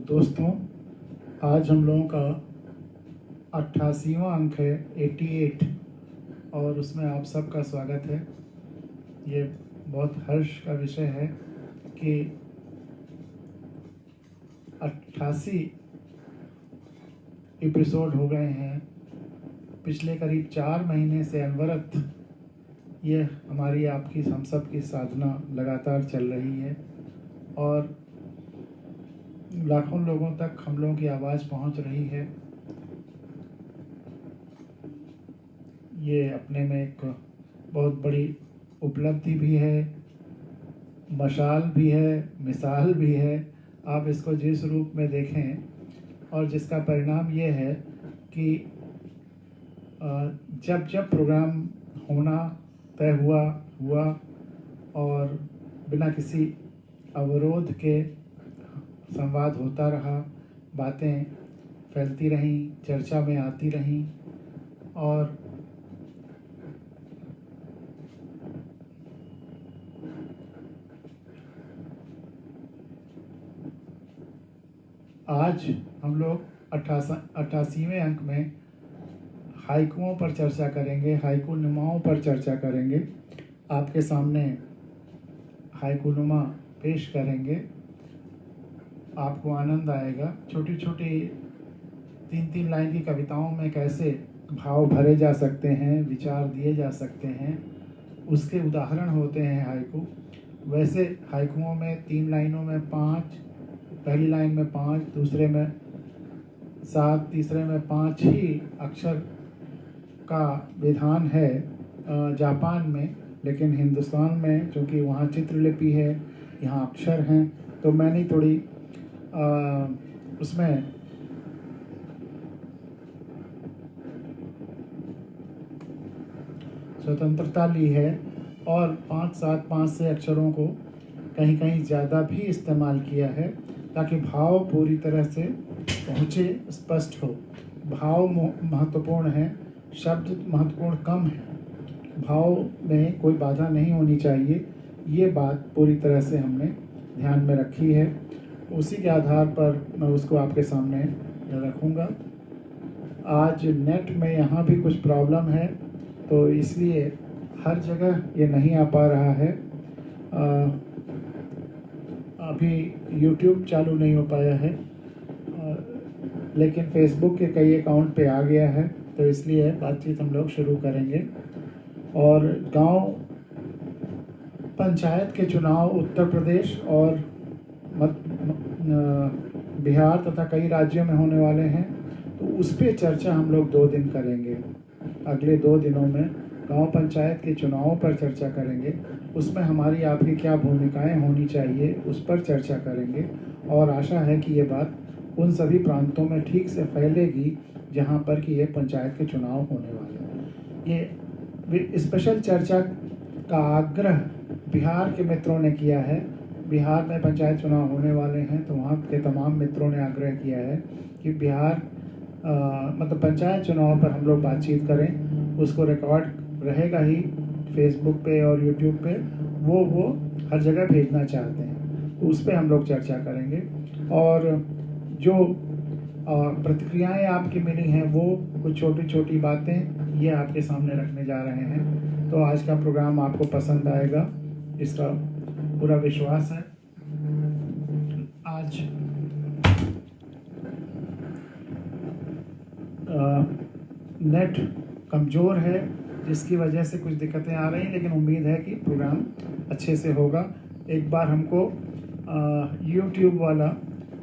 दोस्तों, आज हम लोगों का 88वां अंक है 88 और उसमें आप सबका स्वागत है। ये बहुत हर्ष का विषय है कि 88 एपिसोड हो गए हैं। पिछले करीब 4 महीने से अनवरत ये हमारी आपकी हम सब की साधना लगातार चल रही है और लाखों लोगों तक हम लोगों की आवाज़ पहुंच रही है। ये अपने में एक बहुत बड़ी उपलब्धि भी है, मशाल भी है, मिसाल भी है। आप इसको जिस रूप में देखें और जिसका परिणाम ये है कि जब जब प्रोग्राम होना तय हुआ और बिना किसी अवरोध के संवाद होता रहा, बातें फैलती रहीं, चर्चा में आती रहीं और आज हम लोग 88वें अंक में हाइकुओं पर चर्चा करेंगे, हाइकु नुमाओं पर चर्चा करेंगे। आपके सामने हाइकु नुमा पेश करेंगे, आपको आनंद आएगा। छोटी छोटी 3-3 लाइन की कविताओं में कैसे भाव भरे जा सकते हैं, विचार दिए जा सकते हैं, उसके उदाहरण होते हैं हाइकु। वैसे हाइकुओं में 3 लाइनों में 5, पहली लाइन में 5, दूसरे में 7, तीसरे में 5 ही अक्षर का विधान है जापान में, लेकिन हिंदुस्तान में चूँकि वहाँ चित्रलिपि है, यहाँ अक्षर हैं, तो मैंने थोड़ी उसमें स्वतंत्रता ली है और 5-7-5 से अक्षरों को कहीं कहीं ज़्यादा भी इस्तेमाल किया है ताकि भाव पूरी तरह से पहुँचे, स्पष्ट हो। भाव महत्वपूर्ण है, शब्द महत्वपूर्ण कम है। भाव में कोई बाधा नहीं होनी चाहिए, ये बात पूरी तरह से हमने ध्यान में रखी है। उसी के आधार पर मैं उसको आपके सामने रखूँगा। आज नेट में यहाँ भी कुछ प्रॉब्लम है, तो इसलिए हर जगह ये नहीं आ पा रहा है। अभी YouTube चालू नहीं हो पाया है, लेकिन फेसबुक के कई अकाउंट पे आ गया है, तो इसलिए बातचीत हम लोग शुरू करेंगे। और गांव पंचायत के चुनाव उत्तर प्रदेश और बिहार तथा कई राज्यों में होने वाले हैं, तो उस पर चर्चा हम लोग 2 दिन करेंगे। अगले 2 दिनों में गांव पंचायत के चुनावों पर चर्चा करेंगे, उसमें हमारी आपकी क्या भूमिकाएं होनी चाहिए उस पर चर्चा करेंगे। और आशा है कि ये बात उन सभी प्रांतों में ठीक से फैलेगी जहां पर कि ये पंचायत के चुनाव होने वाले हैं। ये स्पेशल चर्चा का आग्रह बिहार के मित्रों ने किया है। बिहार में पंचायत चुनाव होने वाले हैं, तो वहाँ के तमाम मित्रों ने आग्रह किया है कि बिहार मतलब पंचायत चुनाव पर हम लोग बातचीत करें। उसको रिकॉर्ड रहेगा ही फेसबुक पे और यूट्यूब पे, वो हर जगह भेजना चाहते हैं, तो उस पर हम लोग चर्चा करेंगे। और जो प्रतिक्रियाएं आपकी मिली हैं, वो कुछ छोटी छोटी बातें ये आपके सामने रखने जा रहे हैं। तो आज का प्रोग्राम आपको पसंद आएगा, इसका पूरा विश्वास है। आज नेट कमज़ोर है, जिसकी वजह से कुछ दिक्कतें आ रही हैं, लेकिन उम्मीद है कि प्रोग्राम अच्छे से होगा। एक बार हमको YouTube वाला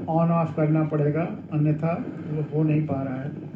ऑन ऑफ करना पड़ेगा, अन्यथा वो हो नहीं पा रहा है।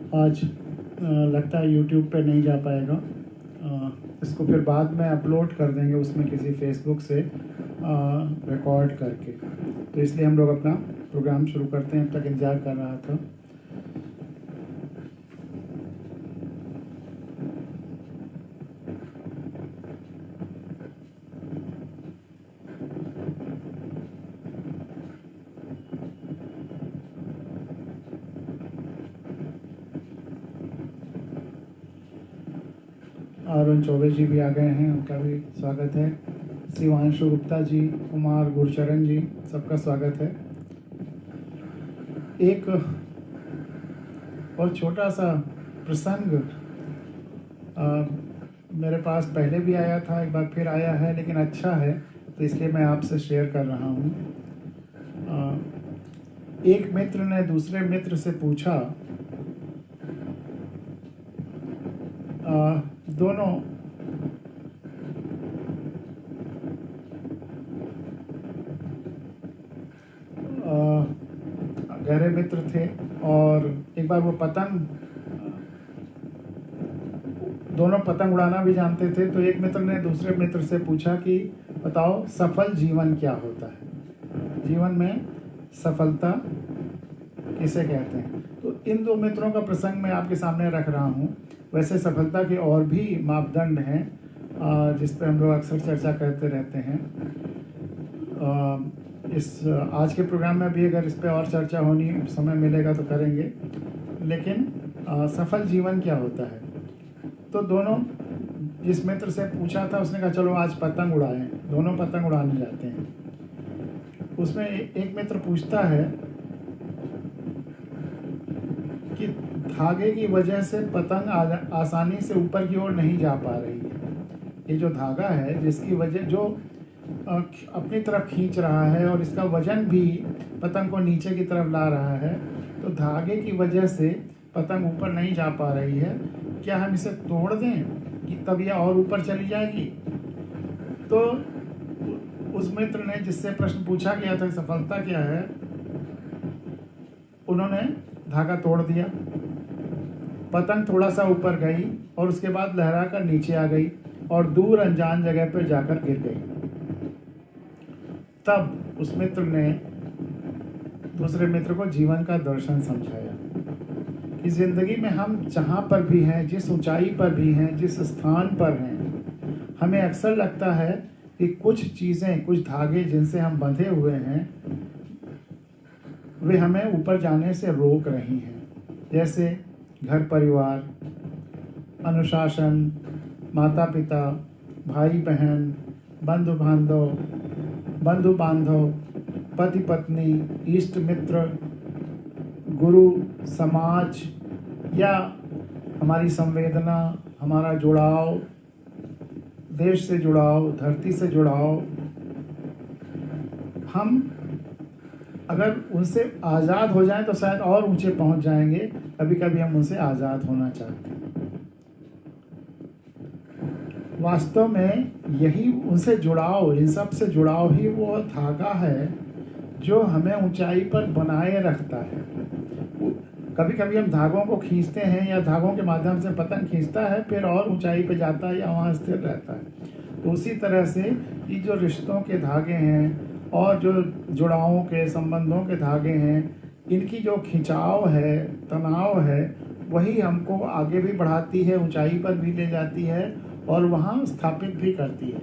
आज लगता है यूट्यूब पे नहीं जा पाएगा। इसको फिर बाद में अपलोड कर देंगे उसमें किसी फेसबुक से रिकॉर्ड करके। तो इसलिए हम लोग अपना प्रोग्राम शुरू करते हैं। अब तक इंतज़ार कर रहा था। अरुण चौबे जी भी आ गए हैं, उनका भी स्वागत है। शिवांशु गुप्ता जी, कुमार गुरचरण जी, सबका स्वागत है। एक बहुत छोटा सा प्रसंग मेरे पास पहले भी आया था, एक बार फिर आया है, लेकिन अच्छा है तो इसलिए मैं आपसे शेयर कर रहा हूँ। एक मित्र ने दूसरे मित्र से पूछा, दोनों गहरे मित्र थे और एक बार वो दोनों पतंग उड़ाना भी जानते थे। तो एक मित्र ने दूसरे मित्र से पूछा कि बताओ सफल जीवन क्या होता है, जीवन में सफलता किसे कहते हैं। तो इन दो मित्रों का प्रसंग मैं आपके सामने रख रहा हूँ। वैसे सफलता के और भी मापदंड हैं जिस पे हम लोग अक्सर चर्चा करते रहते हैं। इस आज के प्रोग्राम में भी अगर इस पे और चर्चा होनी समय मिलेगा तो करेंगे, लेकिन सफल जीवन क्या होता है। तो दोनों जिस मित्र से पूछा था उसने कहा चलो आज पतंग उड़ाएं। दोनों पतंग उड़ाने जाते हैं। उसमें एक मित्र पूछता है कि धागे की वजह से पतंग आसानी से ऊपर की ओर नहीं जा पा रही है। ये जो धागा है जिसकी वजह जो अपनी तरफ खींच रहा है और इसका वजन भी पतंग को नीचे की तरफ ला रहा है, तो धागे की वजह से पतंग ऊपर नहीं जा पा रही है। क्या हम इसे तोड़ दें कि तब यह और ऊपर चली जाएगी। तो उस मित्र ने जिससे प्रश्न पूछा गया था सफलता क्या है, उन्होंने धागा तोड़ दिया। पतंग थोड़ा सा ऊपर गई और उसके बाद लहरा कर नीचे आ गई और दूर अनजान जगह पर जाकर गिर गई। तब उस मित्र ने दूसरे मित्र को जीवन का दर्शन समझाया कि जिंदगी में हम जहाँ पर भी हैं, जिस ऊंचाई पर भी हैं, जिस स्थान पर हैं, हमें अक्सर लगता है कि कुछ चीज़ें, कुछ धागे जिनसे हम बंधे हुए हैं वे हमें ऊपर जाने से रोक रही हैं। जैसे घर परिवार, अनुशासन, माता पिता, भाई बहन, बंधु बांधव, पति पत्नी, इष्ट मित्र, गुरु, समाज या हमारी संवेदना, हमारा जुड़ाव, देश से जुड़ाव, धरती से जुड़ाव। हम अगर उनसे आज़ाद हो जाएं तो शायद और ऊंचे पहुंच जाएंगे। कभी कभी हम उनसे आज़ाद होना चाहते हैं। वास्तव में यही उनसे जुड़ाव, इन सब से जुड़ाव ही वो धागा है जो हमें ऊंचाई पर बनाए रखता है। कभी कभी हम धागों को खींचते हैं या धागों के माध्यम से पतंग खींचता है, फिर और ऊंचाई पे जाता है या वहाँ स्थिर रहता है। तो उसी तरह से ये जो रिश्तों के धागे हैं और जो जुड़ावों के, संबंधों के धागे हैं, इनकी जो खिंचाव है, तनाव है, वही हमको आगे भी बढ़ाती है, ऊंचाई पर भी ले जाती है और वहाँ स्थापित भी करती है,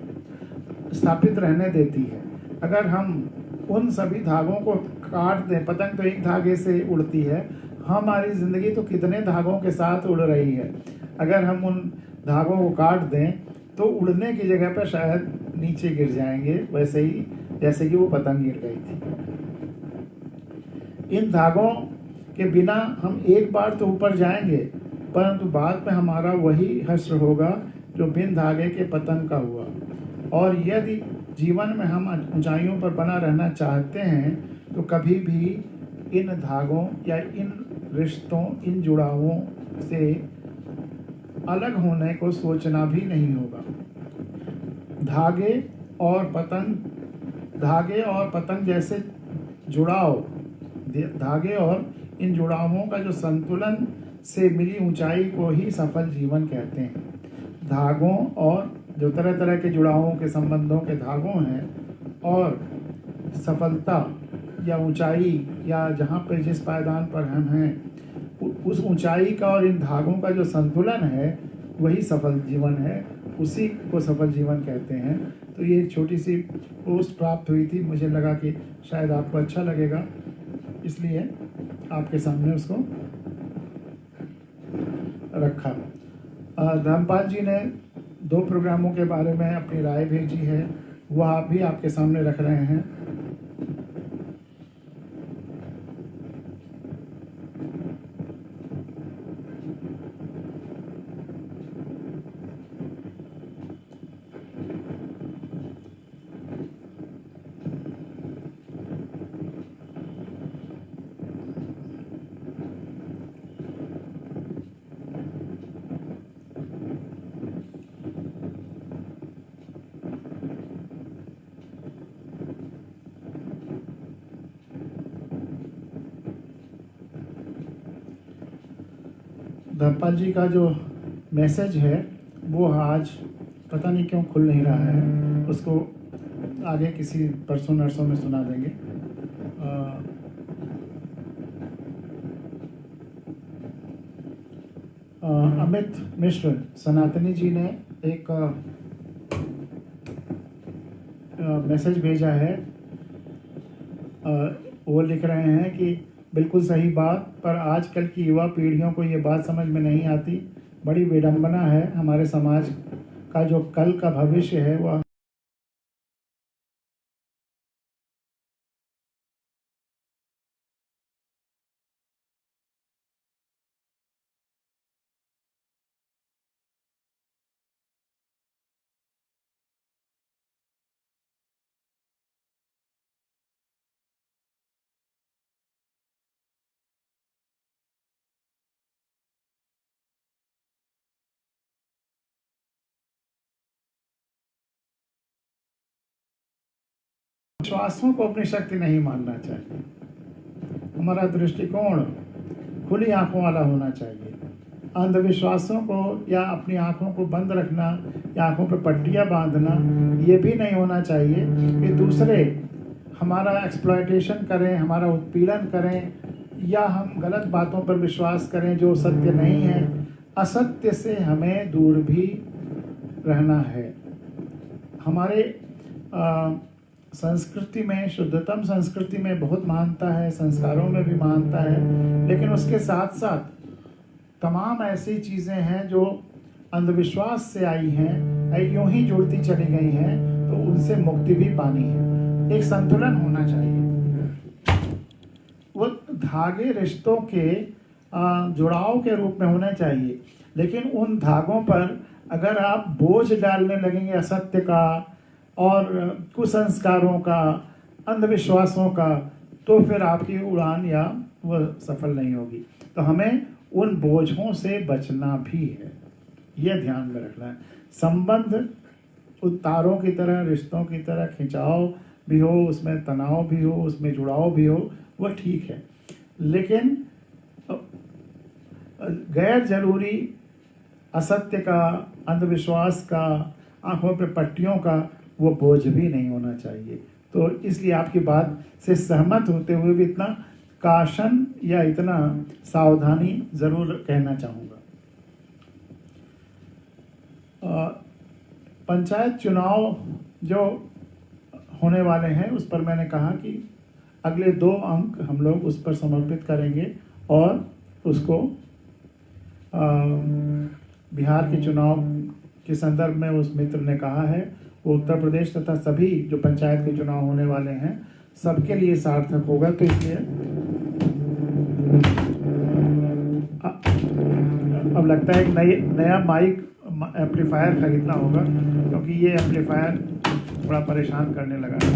स्थापित रहने देती है। अगर हम उन सभी धागों को काट दें, पतंग तो एक धागे से उड़ती है, हमारी ज़िंदगी तो कितने धागों के साथ उड़ रही है। अगर हम उन धागों को काट दें तो उड़ने की जगह पर शायद नीचे गिर जाएंगे, वैसे ही जैसे कि वो पतंग गिर गई थी। इन धागों के बिना हम एक बार तो ऊपर जाएंगे, परंतु बाद में हमारा वही हश्र होगा जो बिन धागे के पतंग का हुआ। और यदि जीवन में हम ऊंचाइयों पर बना रहना चाहते हैं तो कभी भी इन धागों या इन रिश्तों, इन जुड़ावों से अलग होने को सोचना भी नहीं होगा। धागे और पतंग जैसे जुड़ाव, धागे और इन जुड़ावों का जो संतुलन से मिली ऊंचाई को ही सफल जीवन कहते हैं। धागों और जो तरह तरह के जुड़ावों के संबंधों के धागों हैं और सफलता या ऊंचाई या जहाँ पे जिस पायदान पर हम हैं उस ऊंचाई का और इन धागों का जो संतुलन है वही सफल जीवन है, उसी को सफल जीवन कहते हैं। तो ये एक छोटी सी पोस्ट प्राप्त हुई थी, मुझे लगा कि शायद आपको अच्छा लगेगा, इसलिए आपके सामने उसको रखा। धर्मपाल जी ने 2 प्रोग्रामों के बारे में अपनी राय भेजी है, वह आप भी आपके सामने रख रहे हैं। धर्मपाल जी का जो मैसेज है वो आज पता नहीं क्यों खुल नहीं रहा है, उसको आगे किसी परसों नरसों में सुना देंगे। अमित मिश्र सनातनी जी ने एक मैसेज भेजा है। वो लिख रहे हैं कि बिल्कुल सही बात, पर आजकल की युवा पीढ़ियों को ये बात समझ में नहीं आती। बड़ी विडंबना है, हमारे समाज का जो कल का भविष्य है वह विश्वासों को अपनी शक्ति नहीं मानना चाहिए। हमारा दृष्टिकोण खुली आंखों वाला होना चाहिए। अंधविश्वासों को या अपनी आंखों को बंद रखना या आंखों पर पट्टियां बांधना ये भी नहीं होना चाहिए कि दूसरे हमारा एक्सप्लॉयटेशन करें, हमारा उत्पीड़न करें या हम गलत बातों पर विश्वास करें जो सत्य नहीं है। असत्य से हमें दूर भी रहना है। हमारे संस्कृति में, शुद्धतम संस्कृति में बहुत महानता है, संस्कारों में भी महानता है, लेकिन उसके साथ साथ तमाम ऐसी चीज़ें हैं जो अंधविश्वास से आई हैं, यूं ही जुड़ती चली गई हैं, तो उनसे मुक्ति भी पानी है। एक संतुलन होना चाहिए। वो धागे रिश्तों के जुड़ाव के रूप में होने चाहिए, लेकिन उन धागों पर अगर आप बोझ डालने लगेंगे असत्य का और कुसंस्कारों का, अंधविश्वासों का, तो फिर आपकी उड़ान या वह सफल नहीं होगी। तो हमें उन बोझों से बचना भी है, यह ध्यान में रखना है। संबंध तारों की तरह, रिश्तों की तरह खिंचाव भी हो, उसमें तनाव भी हो, उसमें जुड़ाव भी हो, वह ठीक है, लेकिन गैर जरूरी असत्य का, अंधविश्वास का, आंखों पे पट्टियों का वो बोझ भी नहीं होना चाहिए। तो इसलिए आपकी बात से सहमत होते हुए भी इतना काशन या इतना सावधानी जरूर कहना चाहूँगा। पंचायत चुनाव जो होने वाले हैं उस पर मैंने कहा कि अगले 2 अंक हम लोग उस पर समर्पित करेंगे और उसको बिहार के चुनाव के संदर्भ में उस मित्र ने कहा है वो उत्तर प्रदेश तथा सभी जो पंचायत के चुनाव होने वाले हैं सबके लिए सार्थक होगा। तो इसलिए अब लगता है एक नया माइक एम्पलीफायर खरीदना होगा, क्योंकि ये एम्पलीफायर बड़ा परेशान करने लगा है।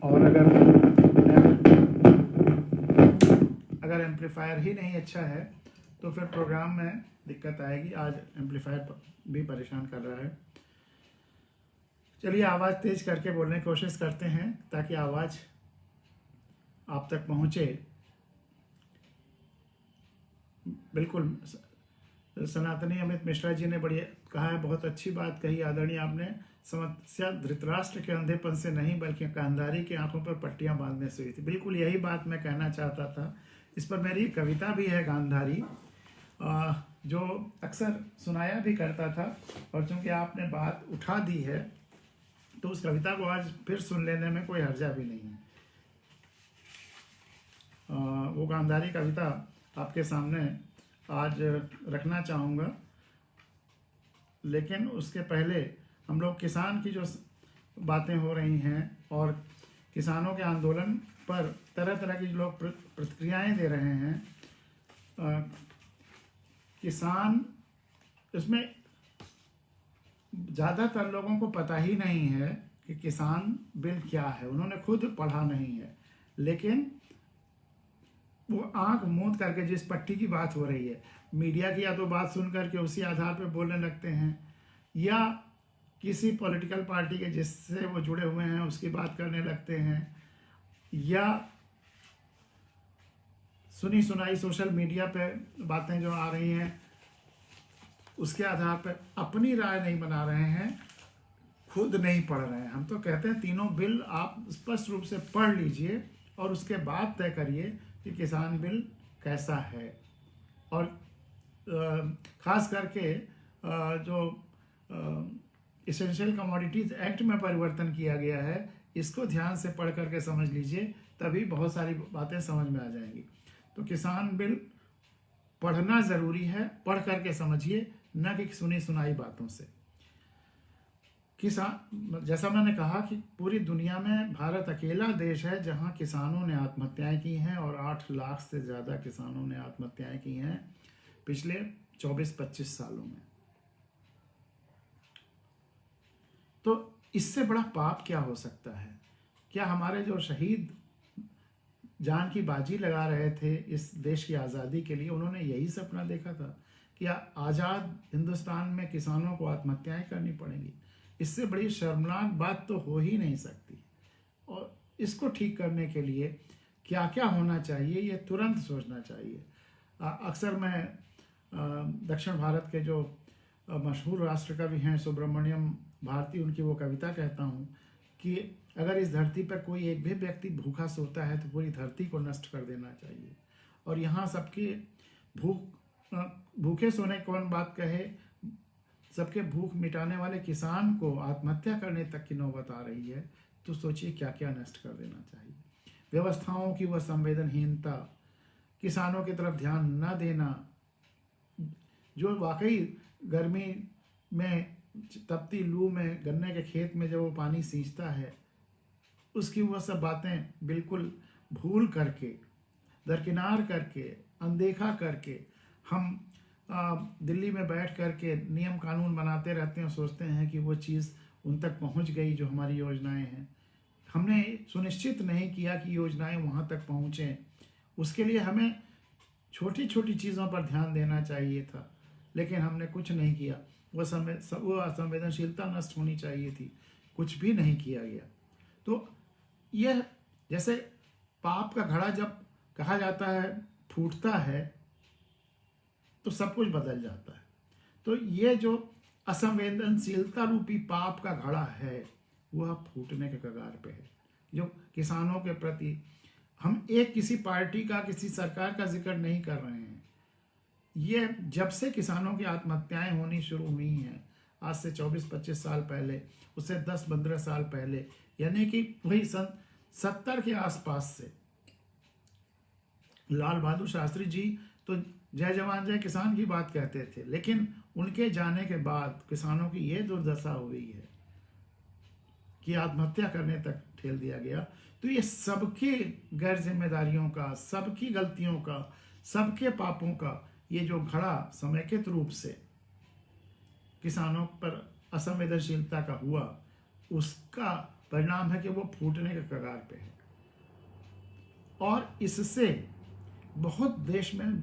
और अगर एम्पलीफायर ही नहीं अच्छा है तो फिर प्रोग्राम में दिक्कत आएगी। आज एम्पलीफायर भी परेशान कर रहा है। चलिए आवाज़ तेज करके बोलने की कोशिश करते हैं ताकि आवाज़ आप तक पहुँचे। बिल्कुल। सनातनी अमित मिश्रा जी ने बढ़िया कहा है, बहुत अच्छी बात कही आदरणीय आपने। समस्या धृतराष्ट्र के अंधेपन से नहीं बल्कि गांधारी की आंखों पर पट्टियां बांधने से हुई थी। बिल्कुल यही बात मैं कहना चाहता था। इस पर मेरी एक कविता भी है गांधारी, जो अक्सर सुनाया भी करता था, और चूंकि आपने बात उठा दी है तो उस कविता को आज फिर सुन लेने में कोई हर्जा भी नहीं है। वो गांधारी कविता आपके सामने आज रखना चाहूँगा, लेकिन उसके पहले हम लोग किसान की जो बातें हो रही हैं और किसानों के आंदोलन पर तरह तरह की लोग प्रतिक्रियाएं दे रहे हैं। किसान, इसमें ज़्यादातर लोगों को पता ही नहीं है कि किसान बिल क्या है, उन्होंने खुद पढ़ा नहीं है, लेकिन वो आंख मूंद करके जिस पट्टी की बात हो रही है, मीडिया की या तो बात सुन करके उसी आधार पर बोलने लगते हैं, या किसी पॉलिटिकल पार्टी के जिससे वो जुड़े हुए हैं उसकी बात करने लगते हैं, या सुनी सुनाई सोशल मीडिया पे बातें जो आ रही हैं उसके आधार पर अपनी राय नहीं बना रहे हैं, खुद नहीं पढ़ रहे हैं। हम तो कहते हैं तीनों बिल आप स्पष्ट रूप से पढ़ लीजिए और उसके बाद तय करिए कि किसान बिल कैसा है। और ख़ास करके जो इसेंशियल कमोडिटीज़ एक्ट में परिवर्तन किया गया है, इसको ध्यान से पढ़ करके समझ लीजिए, तभी बहुत सारी बातें समझ में आ जाएंगी। तो किसान बिल पढ़ना ज़रूरी है, पढ़ करके समझिए, न कि सुनी सुनाई बातों से। किसान, जैसा मैंने कहा कि पूरी दुनिया में भारत अकेला देश है जहां किसानों ने आत्महत्याएं की हैं, और 8 लाख से ज़्यादा किसानों ने आत्महत्याएं की हैं पिछले 24-25 सालों में। तो इससे बड़ा पाप क्या हो सकता है? क्या हमारे जो शहीद जान की बाजी लगा रहे थे इस देश की आज़ादी के लिए, उन्होंने यही सपना देखा था कि आज़ाद हिंदुस्तान में किसानों को आत्महत्याएं करनी पड़ेंगी? इससे बड़ी शर्मनाक बात तो हो ही नहीं सकती। और इसको ठीक करने के लिए क्या क्या होना चाहिए, ये तुरंत सोचना चाहिए। अक्सर मैं दक्षिण भारत के जो मशहूर राष्ट्रकवि हैं सुब्रमण्यम भारती, उनकी वो कविता कहता हूँ कि अगर इस धरती पर कोई एक भी व्यक्ति भूखा सोता है तो पूरी धरती को नष्ट कर देना चाहिए। और यहाँ सबके भूखे सोने कौन बात कहे, सबके भूख मिटाने वाले किसान को आत्महत्या करने तक की नौबत आ रही है, तो सोचिए क्या क्या नष्ट कर देना चाहिए। व्यवस्थाओं की वह संवेदनहीनता, किसानों की तरफ ध्यान न देना, जो वाकई गर्मी में तपती लू में गन्ने के खेत में जब वो पानी सींचता है, उसकी वह सब बातें बिल्कुल भूल करके, दरकिनार करके, अनदेखा करके हम दिल्ली में बैठ करके नियम कानून बनाते रहते हैं, सोचते हैं कि वो चीज़ उन तक पहुंच गई जो हमारी योजनाएं हैं। हमने सुनिश्चित नहीं किया कि योजनाएं वहां तक पहुंचें। उसके लिए हमें छोटी छोटी चीज़ों पर ध्यान देना चाहिए था, लेकिन हमने कुछ नहीं किया। वो असंवेदनशीलता नष्ट होनी चाहिए थी, कुछ भी नहीं किया गया। तो यह जैसे पाप का घड़ा जब कहा जाता है फूटता है तो सब कुछ बदल जाता है। तो ये जो असंवेदनशीलता रूपी पाप का घड़ा है वह फूटने के कगार पे है। जो किसानों के प्रति, हम एक किसी पार्टी का, किसी सरकार का जिक्र नहीं कर रहे हैं, ये जब से किसानों की आत्महत्याएं होनी शुरू हुई हैं, आज से 24-25 साल पहले, उससे 10-15 साल पहले, यानी कि वही सन 70 के आसपास से, लाल बहादुर शास्त्री जी तो जय जवान जय किसान की बात कहते थे, लेकिन उनके जाने के बाद किसानों की ये दुर्दशा हुई है कि आत्महत्या करने तक ठेल दिया गया। तो ये सबके गैर जिम्मेदारियों का, सबकी गलतियों का, सबके पापों का ये जो घड़ा समेकित रूप से किसानों पर असंवेदनशीलता का हुआ, उसका परिणाम है कि वो फूटने के कगार पे है। और इससे बहुत देश में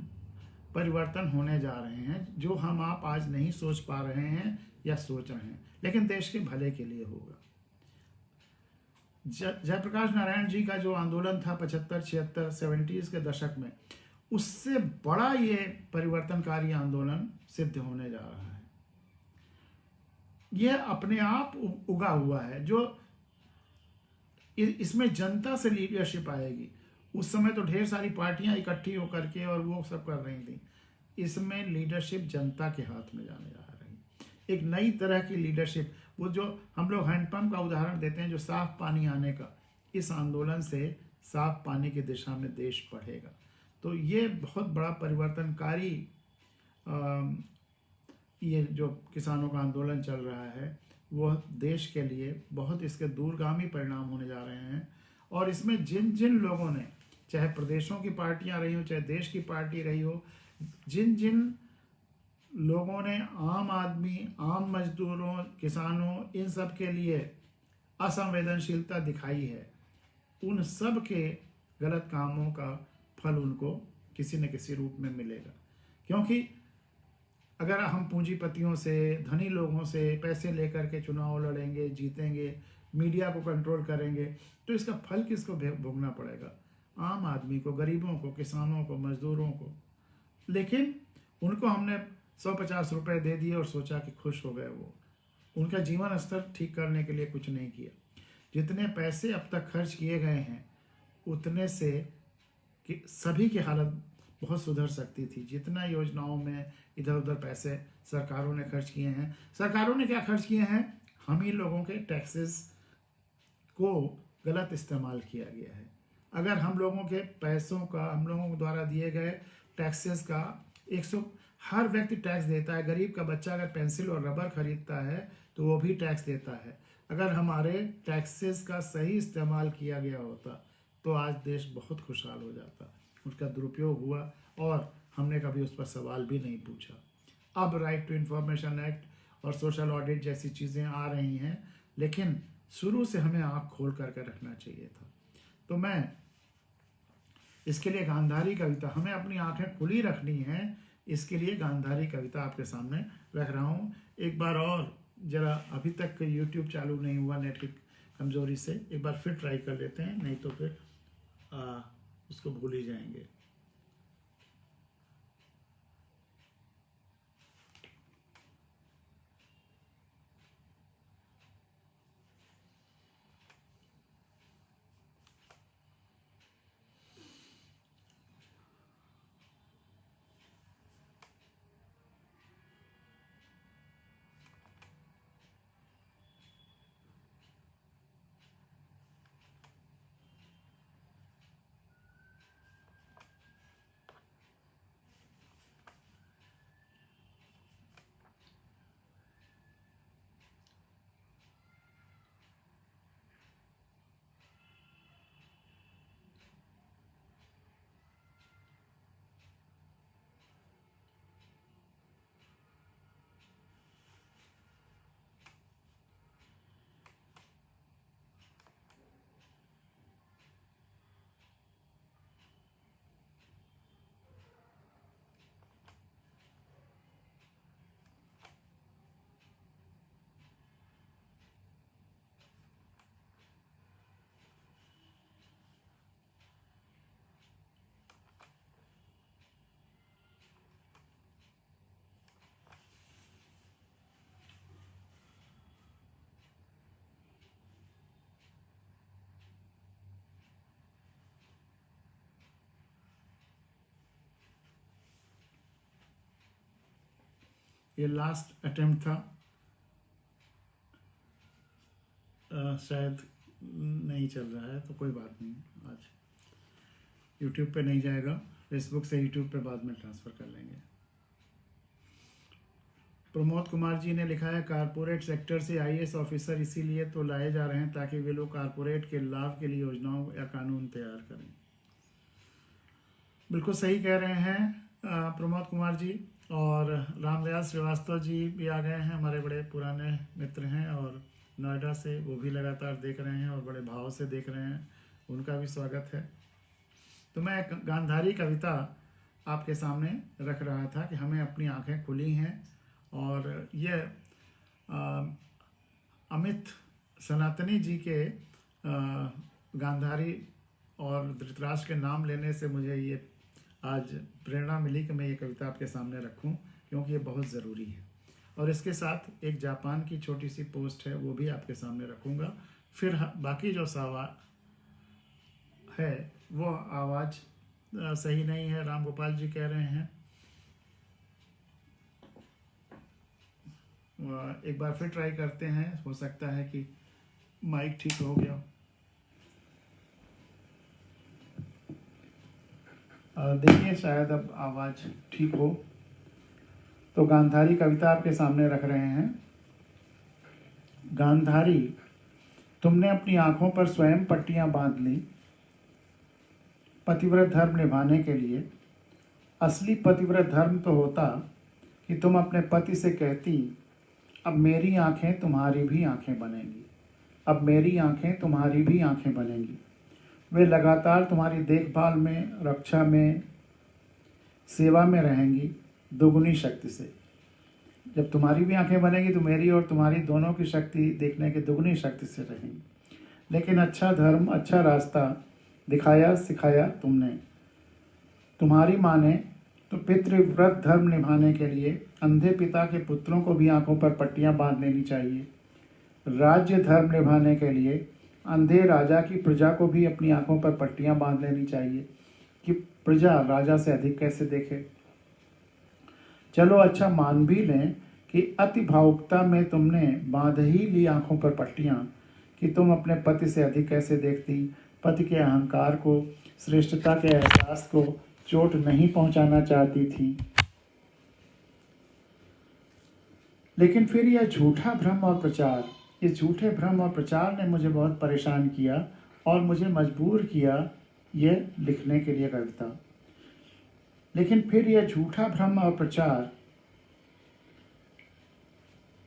परिवर्तन होने जा रहे हैं जो हम आप आज नहीं सोच पा रहे हैं या सोच रहे हैं, लेकिन देश के भले के लिए होगा। जयप्रकाश नारायण जी का जो आंदोलन था 75, 76, 70s के दशक में, उससे बड़ा ये परिवर्तनकारी आंदोलन सिद्ध होने जा रहा है। यह अपने आप उगा हुआ है, जो इसमें जनता से लीडरशिप आएगी। उस समय तो ढेर सारी पार्टियां इकट्ठी होकर के और वो सब कर रही थी, इसमें लीडरशिप जनता के हाथ में जाने जा रही। एक नई तरह की लीडरशिप, वो जो हम लोग हैंडपंप का उदाहरण देते हैं, जो साफ पानी आने का, इस आंदोलन से साफ पानी की दिशा में देश बढ़ेगा। तो ये बहुत बड़ा परिवर्तनकारी ये जो किसानों का आंदोलन चल रहा है, वह देश के लिए बहुत इसके दूरगामी परिणाम होने जा रहे हैं। और इसमें जिन जिन लोगों ने, चाहे प्रदेशों की पार्टियां रही हो, चाहे देश की पार्टी रही हो, जिन जिन लोगों ने आम आदमी, आम मजदूरों, किसानों, इन सब के लिए असंवेदनशीलता दिखाई है, उन सब के गलत कामों का फल उनको किसी न किसी रूप में मिलेगा। क्योंकि अगर हम पूंजीपतियों से, धनी लोगों से पैसे लेकर के चुनाव लड़ेंगे, जीतेंगे, मीडिया को कंट्रोल करेंगे, तो इसका फल किसको भोगना पड़ेगा? आम आदमी को, गरीबों को, किसानों को, मजदूरों को। लेकिन उनको हमने 150 रुपए दे दिए और सोचा कि खुश हो गए। वो उनका जीवन स्तर ठीक करने के लिए कुछ नहीं किया। जितने पैसे अब तक खर्च किए गए हैं, उतने से कि सभी की हालत बहुत सुधर सकती थी। जितना योजनाओं में इधर उधर पैसे सरकारों ने खर्च किए हैं, सरकारों ने क्या खर्च किए हैं? हम ही लोगों के टैक्सेस को गलत इस्तेमाल किया गया है। अगर हम लोगों के पैसों का, हम लोगों द्वारा दिए गए टैक्सेस का 100, हर व्यक्ति टैक्स देता है। गरीब का बच्चा अगर पेंसिल और रबर खरीदता है तो वो भी टैक्स देता है। अगर हमारे टैक्सेस का सही इस्तेमाल किया गया होता तो आज देश बहुत खुशहाल हो जाता। उसका दुरुपयोग हुआ और हमने कभी उस पर सवाल भी नहीं पूछा। अब राइट टू इंफॉर्मेशन एक्ट और सोशल ऑडिट जैसी चीज़ें आ रही हैं, लेकिन शुरू से हमें आँख खोल करके रखना चाहिए था। तो मैं इसके लिए गांधारी कविता, हमें अपनी आंखें खुली रखनी है, इसके लिए गांधारी कविता आपके सामने रख रहा हूँ। एक बार और जरा, अभी तक यूट्यूब चालू नहीं हुआ नेट की कमज़ोरी से, एक बार फिर ट्राई कर लेते हैं, नहीं तो फिर उसको भूल ही जाएंगे। ये लास्ट अटेम्प्ट था, शायद नहीं चल रहा है तो कोई बात नहीं, आज यूट्यूब पे नहीं जाएगा, फेसबुक से यूट्यूब पे बाद में ट्रांसफ़र कर लेंगे। प्रमोद कुमार जी ने लिखा है, कारपोरेट सेक्टर से आईएएस ऑफिसर इसीलिए तो लाए जा रहे हैं ताकि वे लोग कारपोरेट के लाभ के लिए योजनाओं या कानून तैयार करें। बिल्कुल सही कह रहे हैं प्रमोद कुमार जी। और रामदयाल श्रीवास्तव जी भी आ गए हैं, हमारे बड़े पुराने मित्र हैं और नोएडा से, वो भी लगातार देख रहे हैं और बड़े भाव से देख रहे हैं, उनका भी स्वागत है। तो मैं एक गांधारी कविता आपके सामने रख रहा था कि हमें अपनी आंखें खुली हैं, और ये अमित सनातनी जी के गांधारी और धृतराष्ट्र के नाम लेने से मुझे ये आज प्रेरणा मिली कि मैं ये कविता आपके सामने रखूं, क्योंकि ये बहुत ज़रूरी है। और इसके साथ एक जापान की छोटी सी पोस्ट है, वो भी आपके सामने रखूंगा। फिर बाकी जो सावा है वो आवाज़ सही नहीं है, राम गोपाल जी कह रहे हैं। एक बार फिर ट्राई करते हैं, हो सकता है कि माइक ठीक हो गया। देखिए शायद अब आवाज़ ठीक हो। तो गांधारी कविता आपके सामने रख रहे हैं। गांधारी, तुमने अपनी आंखों पर स्वयं पट्टियां बांध ली पतिव्रत धर्म निभाने के लिए। असली पतिव्रत धर्म तो होता कि तुम अपने पति से कहती, अब मेरी आंखें तुम्हारी भी आंखें बनेंगी, अब मेरी आंखें तुम्हारी भी आंखें बनेंगी। वे लगातार तुम्हारी देखभाल में, रक्षा में, सेवा में रहेंगी दोगुनी शक्ति से। जब तुम्हारी भी आंखें बनेंगी तो मेरी और तुम्हारी दोनों की शक्ति देखने की दुगनी शक्ति से रहेंगी। लेकिन अच्छा धर्म, अच्छा रास्ता दिखाया सिखाया तुमने। तुम्हारी माँ ने तो पितृव्रत धर्म निभाने के लिए अंधे पिता के पुत्रों को भी आंखों पर पट्टियां बांध लेनी चाहिए। राज्य धर्म निभाने के लिए अंधे राजा की प्रजा को भी अपनी आंखों पर पट्टियां बांध लेनी चाहिए कि प्रजा राजा से अधिक कैसे देखे। चलो अच्छा मान भी लें कि अति भावुकता में तुमने बांध ही ली आंखों पर पट्टियां कि तुम अपने पति से अधिक कैसे देखती, पति के अहंकार को, श्रेष्ठता के एहसास को चोट नहीं पहुंचाना चाहती थी। लेकिन फिर यह झूठा भ्रम और प्रचार, इस झूठे भ्रम और प्रचार ने मुझे बहुत परेशान किया और मुझे मजबूर किया ये लिखने के लिए कविता। लेकिन फिर यह झूठा भ्रम और प्रचार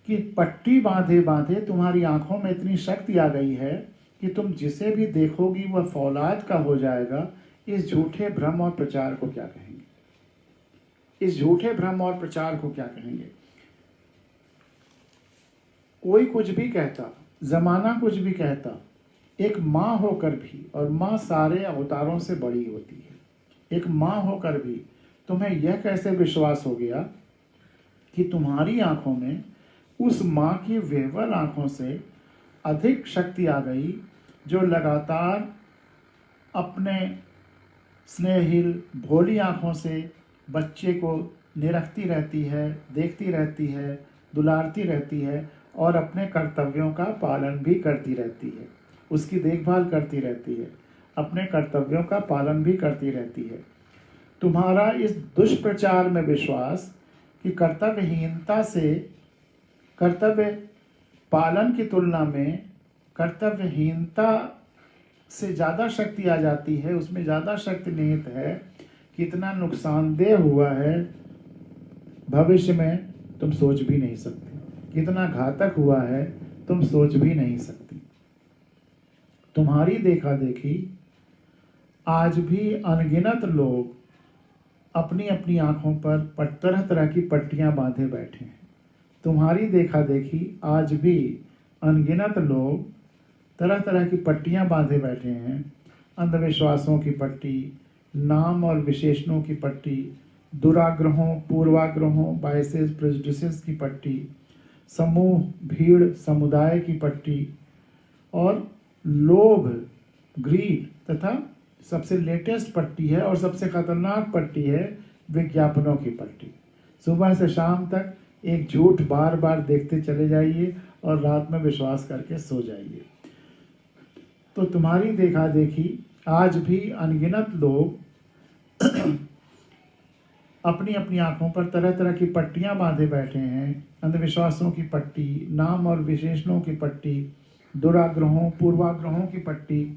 कि पट्टी बांधे बांधे तुम्हारी आंखों में इतनी शक्ति आ गई है कि तुम जिसे भी देखोगी वह फौलाद का हो जाएगा। इस झूठे भ्रम और प्रचार को क्या कहेंगे? इस झूठे भ्रम और प्रचार को क्या कहेंगे? कोई कुछ भी कहता, जमाना कुछ भी कहता, एक माँ होकर भी, और माँ सारे अवतारों से बड़ी होती है, एक माँ होकर भी तुम्हें यह कैसे विश्वास हो गया कि तुम्हारी आंखों में उस माँ की वेवल आंखों से अधिक शक्ति आ गई जो लगातार अपने स्नेहिल भोली आंखों से बच्चे को निरखती रहती है, देखती रहती है, दुलारती रहती है और अपने कर्तव्यों का पालन भी करती रहती है, उसकी देखभाल करती रहती है, अपने कर्तव्यों का पालन भी करती रहती है। तुम्हारा इस दुष्प्रचार में विश्वास कि कर्तव्यहीनता से कर्तव्य पालन की तुलना में कर्तव्यहीनता से ज़्यादा शक्ति आ जाती है, उसमें ज़्यादा शक्ति निहित है, कितना नुकसानदेह हुआ है भविष्य में तुम सोच भी नहीं सकते, कितना घातक हुआ है तुम सोच भी नहीं सकती। तुम्हारी देखा देखी आज भी अनगिनत लोग अपनी अपनी आंखों पर तरह तरह की पट्टियां बांधे बैठे हैं। तुम्हारी देखा देखी आज भी अनगिनत लोग तरह तरह की पट्टियां बांधे बैठे हैं। अंधविश्वासों की पट्टी, नाम और विशेषणों की पट्टी, दुराग्रहों, पूर्वाग्रहों, बायसेस, प्रेजुडिसेस की पट्टी, समूह, भीड़, समुदाय की पट्टी और लोभ, ग्रीड तथा सबसे लेटेस्ट पट्टी है और सबसे खतरनाक पट्टी है विज्ञापनों की पट्टी। सुबह से शाम तक एक झूठ बार बार देखते चले जाइए और रात में विश्वास करके सो जाइए। तो तुम्हारी देखा देखी आज भी अनगिनत लोग अपनी अपनी आंखों पर तरह तरह की पट्टियां बांधे बैठे हैं। अंधविश्वासों की पट्टी, नाम और विशेषणों की पट्टी, दुराग्रहों, पूर्वाग्रहों की पट्टी,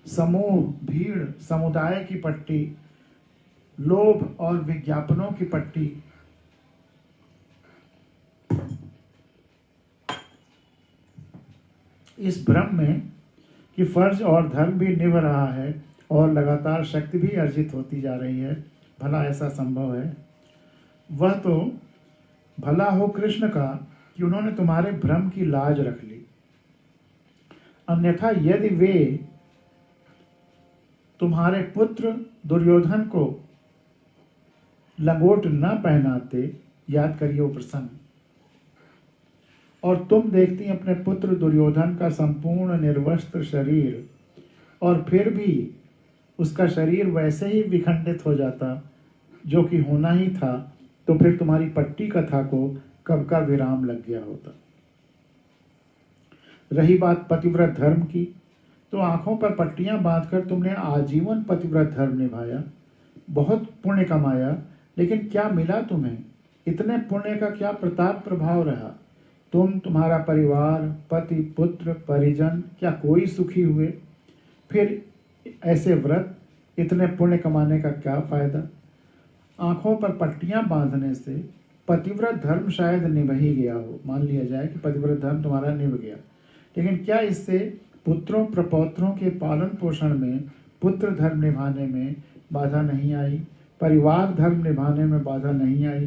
समूह, भीड़, समुदाय की पट्टी, लोभ और विज्ञापनों की पट्टी। इस भ्रम में कि फर्ज और धर्म भी निभ रहा है और लगातार शक्ति भी अर्जित होती जा रही है, भला ऐसा संभव है? वह तो भला हो कृष्ण का कि उन्होंने तुम्हारे भ्रम की लाज रख ली। अन्यथा यदि वे तुम्हारे पुत्र दुर्योधन को लंगोट न पहनाते, याद करिए वो प्रसंग, और तुम देखती अपने पुत्र दुर्योधन का संपूर्ण निर्वस्त्र शरीर, और फिर भी उसका शरीर वैसे ही विखंडित हो जाता जो कि होना ही था, तो फिर तुम्हारी पट्टी कथा को कब का विराम लग गया होता। रही बात पतिव्रत धर्म की, तो आंखों पर पट्टियां बांधकर तुमने आजीवन पतिव्रत धर्म निभाया, बहुत पुण्य कमाया, लेकिन क्या मिला तुम्हें? इतने पुण्य का क्या प्रताप प्रभाव रहा? तुम, तुम्हारा परिवार, पति, पुत्र, परिजन, क्या कोई सुखी हुए? फिर ऐसे व्रत, इतने पुण्य कमाने का क्या फायदा? आंखों पर पट्टियां बांधने से पतिव्रत धर्म शायद निभ ही गया हो, मान लिया जाए कि पतिव्रत धर्म तुम्हारा निभ गया, लेकिन क्या इससे पुत्रों प्रपौत्रों के पालन पोषण में, पुत्र धर्म निभाने में बाधा नहीं आई? परिवार धर्म निभाने में बाधा नहीं आई?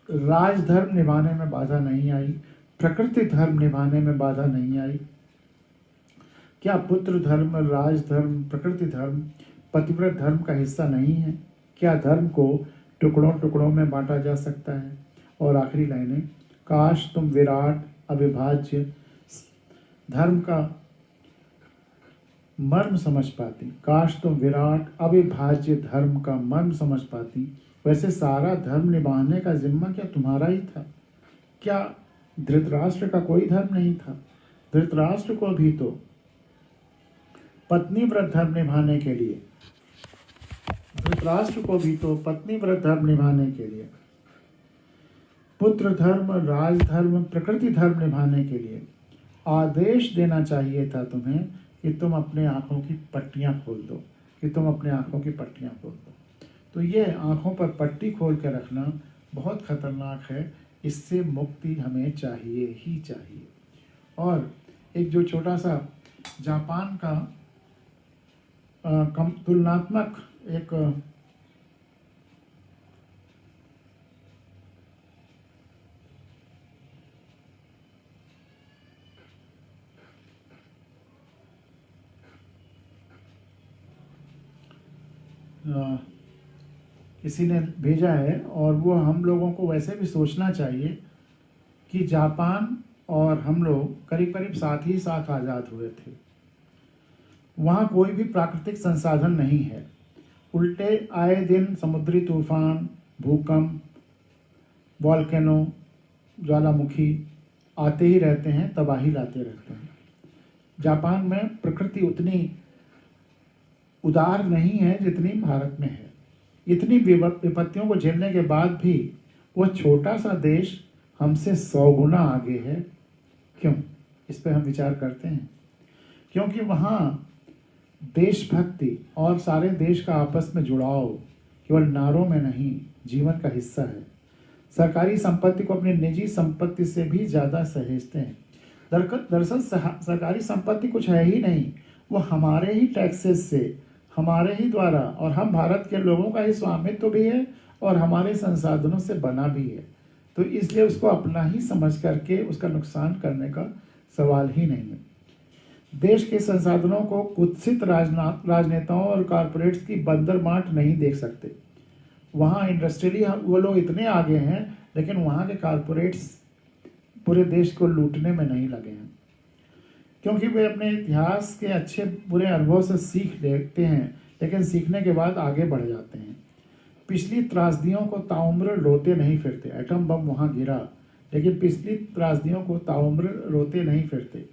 राजधर्म निभाने में बाधा नहीं आई? प्रकृति धर्म निभाने में बाधा नहीं आई? क्या पुत्र धर्म, राजधर्म, प्रकृति धर्म पतिव्रत धर्म का हिस्सा नहीं है? क्या धर्म को टुकड़ों टुकड़ों में बांटा जा सकता है? और आखिरी लाइनें, काश तुम विराट अविभाज्य धर्म का मर्म समझ पाती, काश तुम विराट अविभाज्य धर्म का मर्म समझ पाती। वैसे सारा धर्म निभाने का जिम्मा क्या तुम्हारा ही था? क्या धृतराष्ट्र का कोई धर्म नहीं था? धृतराष्ट्र को भी तो पत्नी व्रत धर्म निभाने के लिए, धृतराष्ट्र को भी तो पत्नी व्रत धर्म निभाने के लिए, पुत्र धर्म, राजधर्म, प्रकृति धर्म निभाने के लिए आदेश देना चाहिए था तुम्हें कि तुम अपने आंखों की पट्टियां खोल दो, कि तुम अपने आंखों की पट्टियां खोल दो। तो ये आंखों पर पट्टी खोल के रखना बहुत खतरनाक है, इससे मुक्ति हमें चाहिए ही चाहिए। और एक जो छोटा सा जापान का तुलनात्मक एक किसी ने भेजा है, और वो हम लोगों को वैसे भी सोचना चाहिए कि जापान और हम लोग करीब करीब साथ ही साथ आज़ाद हुए थे। वहाँ कोई भी प्राकृतिक संसाधन नहीं है, उल्टे आए दिन समुद्री तूफान, भूकंप, वॉल्केनो, ज्वालामुखी आते ही रहते हैं, तबाही लाते रहते हैं। जापान में प्रकृति उतनी उदार नहीं है जितनी भारत में है। इतनी विपत्तियों को झेलने के बाद भी वह छोटा सा देश हमसे 100 गुना आगे है। क्यों? इस पर हम विचार करते हैं। क्योंकि वहाँ देशभक्ति और सारे देश का आपस में जुड़ाव केवल नारों में नहीं, जीवन का हिस्सा है। सरकारी संपत्ति को अपनी निजी संपत्ति से भी ज़्यादा सहेजते हैं। दरअसल सरकारी संपत्ति कुछ है ही नहीं, वो हमारे ही टैक्सेस से, हमारे ही द्वारा, और हम भारत के लोगों का ही स्वामित्व तो भी है और हमारे संसाधनों से बना भी है। तो इसलिए उसको अपना ही समझ करके उसका नुकसान करने का सवाल ही नहीं है। देश के संसाधनों को कुत्सित राजनेताओं और कॉरपोरेट्स की बंदरमाट नहीं देख सकते। वहाँ इंडस्ट्रियली वो लोग इतने आगे हैं, लेकिन वहाँ के कॉरपोरेट्स पूरे देश को लूटने में नहीं लगे हैं, क्योंकि वे अपने इतिहास के अच्छे बुरे अनुभव से सीख लेते हैं, लेकिन सीखने के बाद आगे बढ़ जाते हैं। पिछली त्रासदियों को ताउम्र रोते नहीं फिरते। एटम बम वहाँ गिरा, लेकिन पिछली त्रासदियों को ताउम्र रोते नहीं फिरते,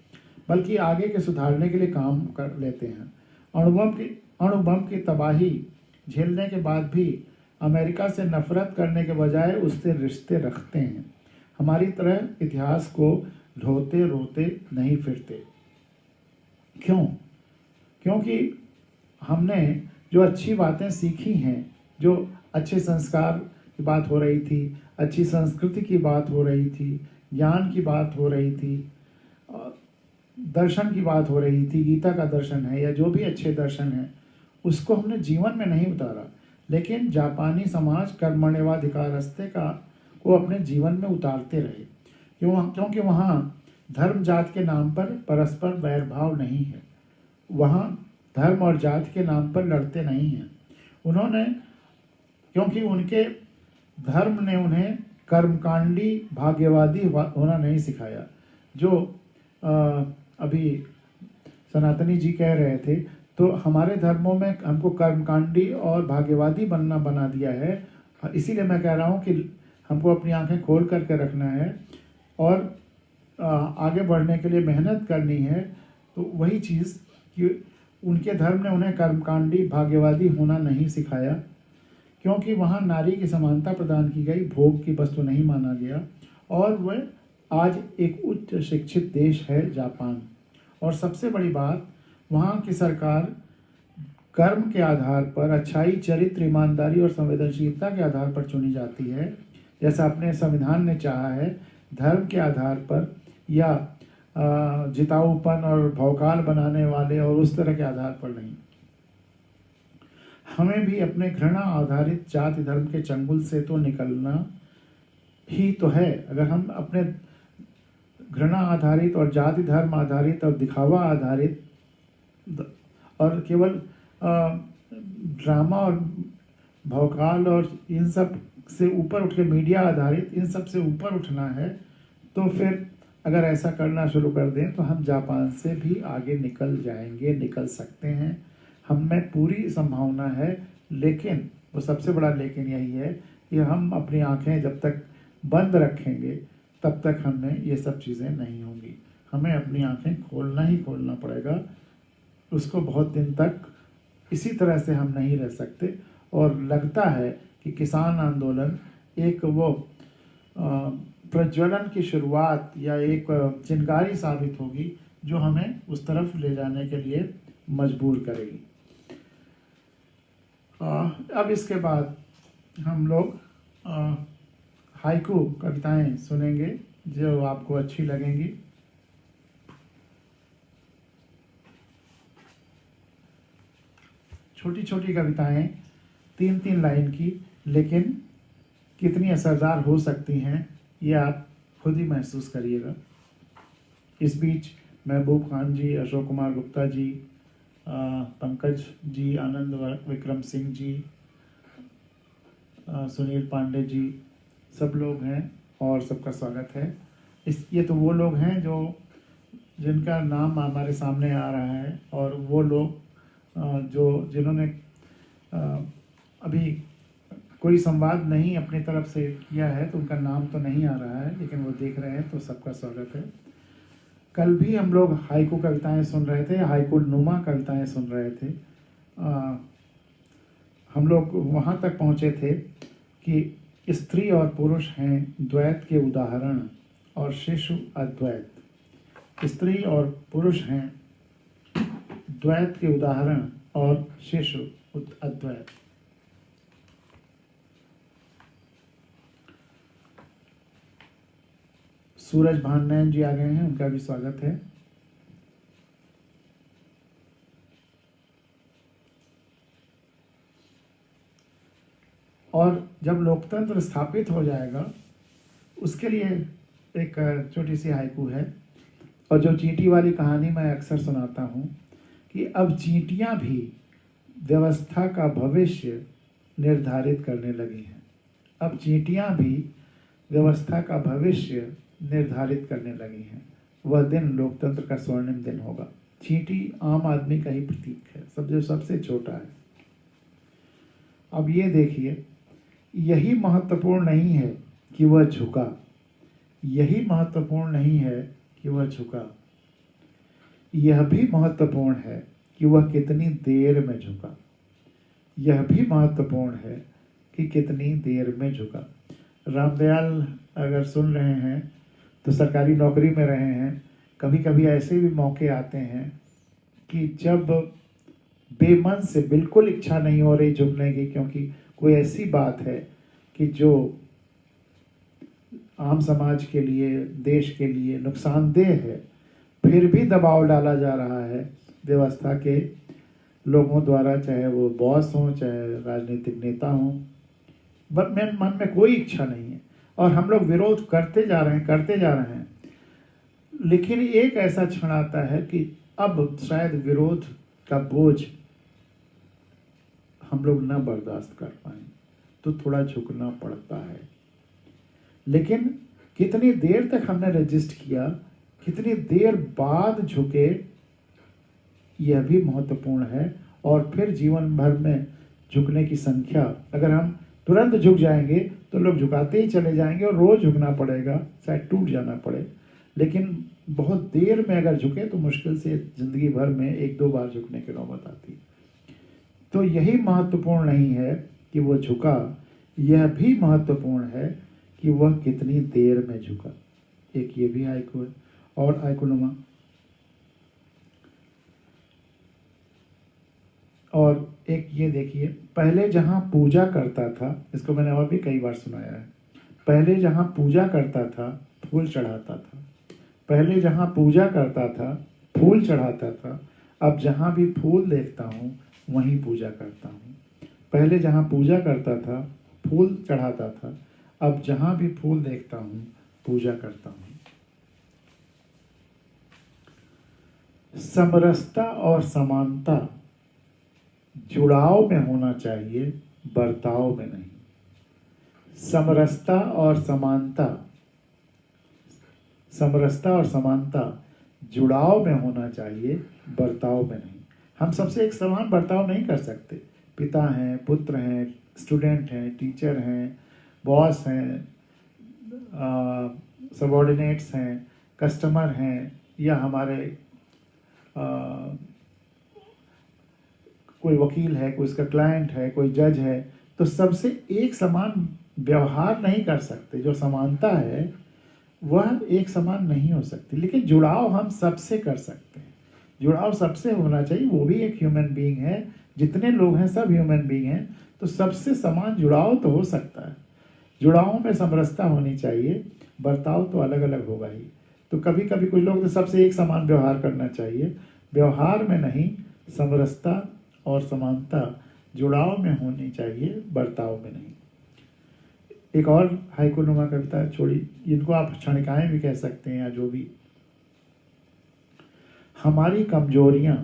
बल्कि आगे के सुधारने के लिए काम कर लेते हैं। अणुबम की तबाही झेलने के बाद भी अमेरिका से नफरत करने के बजाय उससे रिश्ते रखते हैं। हमारी तरह इतिहास को ढोते रोते नहीं फिरते। क्यों? क्योंकि हमने जो अच्छी बातें सीखी हैं, जो अच्छे संस्कार की बात हो रही थी, अच्छी संस्कृति की बात हो रही थी, ज्ञान की बात हो रही थी, दर्शन की बात हो रही थी, गीता का दर्शन है या जो भी अच्छे दर्शन हैं, उसको हमने जीवन में नहीं उतारा। लेकिन जापानी समाज कर्मण्यवाधिकारस्ते को अपने जीवन में उतारते रहे। क्योंकि वहाँ धर्म जात के नाम पर परस्पर वैरभाव नहीं है। वहाँ धर्म और जाति के नाम पर लड़ते नहीं हैं। उन्होंने, क्योंकि उनके धर्म ने उन्हें कर्मकांडी भाग्यवादी होना नहीं सिखाया। जो अभी सनातनी जी कह रहे थे, तो हमारे धर्मों में हमको कर्मकांडी और भाग्यवादी बना दिया है। इसीलिए मैं कह रहा हूँ कि हमको अपनी आंखें खोल करके रखना है और आगे बढ़ने के लिए मेहनत करनी है। तो वही चीज़ कि उनके धर्म ने उन्हें कर्मकांडी भाग्यवादी होना नहीं सिखाया, क्योंकि वहाँ नारी की समानता प्रदान की गई, भोग की वस्तु नहीं माना गया। और वह आज एक उच्च शिक्षित देश है जापान। और सबसे बड़ी बात, वहाँ की सरकार कर्म के आधार पर, अच्छाई, चरित्र, ईमानदारी और संवेदनशीलता के आधार पर चुनी जाती है, जैसा अपने संविधान ने चाहा है। धर्म के आधार पर या जिताऊपन और भौकाल बनाने वाले और उस तरह के आधार पर नहीं। हमें भी अपने घृणा आधारित जाति धर्म के चंगुल से तो निकलना ही तो है। अगर हम अपने घृणा आधारित और जाति धर्म आधारित और दिखावा आधारित और केवल ड्रामा और भौकाल और इन सब से ऊपर उठ के मीडिया आधारित इन सब से ऊपर उठना है, तो फिर अगर ऐसा करना शुरू कर दें तो हम जापान से भी आगे निकल जाएंगे, निकल सकते हैं। हम में पूरी संभावना है। लेकिन वो सबसे बड़ा लेकिन यही है कि हम अपनी आंखें जब तक बंद रखेंगे तब तक हमें ये सब चीज़ें नहीं होंगी। हमें अपनी आंखें खोलना ही खोलना पड़ेगा। उसको बहुत दिन तक इसी तरह से हम नहीं रह सकते। और लगता है कि किसान आंदोलन एक वो प्रज्वलन की शुरुआत या एक चिंगारी साबित होगी जो हमें उस तरफ ले जाने के लिए मजबूर करेगी। अब इसके बाद हम लोग हाइकू कविताएं सुनेंगे जो आपको अच्छी लगेंगी। छोटी छोटी कविताएं 3-3 लाइन की, लेकिन कितनी असरदार हो सकती हैं ये आप खुद ही महसूस करिएगा। इस बीच महबूब खान जी, अशोक कुमार गुप्ता जी, पंकज जी, आनंद विक्रम सिंह जी, सुनील पांडे जी, सब लोग हैं और सबका स्वागत है। ये तो वो लोग हैं जो जिनका नाम हमारे सामने आ रहा है, और वो लोग जिन्होंने अभी कोई संवाद नहीं अपनी तरफ से किया है, तो उनका नाम तो नहीं आ रहा है, लेकिन वो देख रहे हैं, तो सबका स्वागत है। कल भी हम लोग हाइकू कविताएं सुन रहे थे, हाइकू नुमा कविताएं सुन रहे थे। हम लोग वहाँ तक पहुँचे थे कि स्त्री और पुरुष हैं द्वैत के उदाहरण और शिशु अद्वैत। स्त्री और पुरुष हैं द्वैत के उदाहरण और शिशु अद्वैत। सूरज भाननैन जी आ गए हैं, उनका भी स्वागत है। और जब लोकतंत्र स्थापित हो जाएगा उसके लिए एक छोटी सी हाइकू है, और जो चींटी वाली कहानी मैं अक्सर सुनाता हूँ कि अब चींटियाँ भी व्यवस्था का भविष्य निर्धारित करने लगी हैं। अब चींटियाँ भी व्यवस्था का भविष्य निर्धारित करने लगी हैं। वह दिन लोकतंत्र का स्वर्णिम दिन होगा। चींटी आम आदमी का ही प्रतीक है, सबसे छोटा है। अब ये देखिए, यही महत्वपूर्ण नहीं है कि वह झुका, यही महत्वपूर्ण नहीं है कि वह झुका, यह भी महत्वपूर्ण है कि वह कितनी देर में झुका। यह भी महत्वपूर्ण है कि कितनी देर में झुका। रामदयाल अगर सुन रहे हैं तो सरकारी नौकरी में रहे हैं, कभी कभी ऐसे भी मौके आते हैं कि जब बेमन से बिल्कुल इच्छा नहीं हो रही झुकने की, क्योंकि कोई ऐसी बात है कि जो आम समाज के लिए, देश के लिए नुकसानदेह है, फिर भी दबाव डाला जा रहा है व्यवस्था के लोगों द्वारा, चाहे वो बॉस हों, चाहे राजनीतिक नेता हों। बट मेरे मन में कोई इच्छा नहीं है और हम लोग विरोध करते जा रहे हैं। लेकिन एक ऐसा क्षण आता है कि अब शायद विरोध का बोझ हम लोग न बर्दाश्त कर पाए तो थोड़ा झुकना पड़ता है। लेकिन कितनी देर तक हमने रजिस्ट किया, कितनी देर बाद झुके, यह भी महत्वपूर्ण है। और फिर जीवन भर में झुकने की संख्या, अगर हम तुरंत झुक जाएंगे तो लोग झुकाते ही चले जाएंगे और रोज झुकना पड़ेगा, शायद टूट जाना पड़े। लेकिन बहुत देर में अगर झुके तो मुश्किल से जिंदगी भर में 1-2 बार झुकने की नौबत आती। तो यही महत्वपूर्ण नहीं है कि वो झुका, यह भी महत्वपूर्ण है कि वह कितनी देर में झुका। एक ये भी हाइकू है। और हाइकूनुमा, और एक ये देखिए, पहले जहाँ पूजा करता था, इसको मैंने और भी कई बार सुनाया है। पहले जहाँ पूजा करता था फूल चढ़ाता था, पहले जहाँ पूजा करता था फूल चढ़ाता था, अब जहाँ भी फूल देखता हूँ वहीं पूजा करता हूँ। पहले जहाँ पूजा करता था फूल चढ़ाता था, अब जहाँ भी फूल देखता हूँ पूजा करता हूँ। समरसता और समानता जुड़ाव में होना चाहिए, बर्ताव में नहीं। समरसता और समानता, समरसता और समानता जुड़ाव में होना चाहिए, बर्ताव में नहीं। हम सबसे एक समान बर्ताव नहीं कर सकते। पिता हैं, पुत्र हैं, स्टूडेंट हैं, टीचर हैं, बॉस हैं, सबॉर्डिनेट्स हैं, कस्टमर हैं, या हमारे कोई वकील है, कोई उसका क्लाइंट है, कोई जज है, तो सबसे एक समान व्यवहार नहीं कर सकते। जो समानता है वह एक समान नहीं हो सकती, लेकिन जुड़ाव हम सबसे कर सकते हैं। जुड़ाव सबसे होना चाहिए, वो भी एक ह्यूमन बीइंग है। जितने लोग हैं सब ह्यूमन बीइंग हैं, तो सबसे समान जुड़ाव तो हो सकता है। जुड़ाव में समरसता होनी चाहिए, बर्ताव तो अलग अलग होगा ही। तो कभी कभी कुछ लोग तो सबसे एक समान व्यवहार करना चाहिए, व्यवहार में नहीं। समरसता और समानता जुड़ाव में होनी चाहिए, बर्ताव में नहीं। एक और हाइकूनुमा कविता छोड़ी, जिनको आप क्षणिकाएं भी कह सकते हैं या जो भी। हमारी कमजोरियां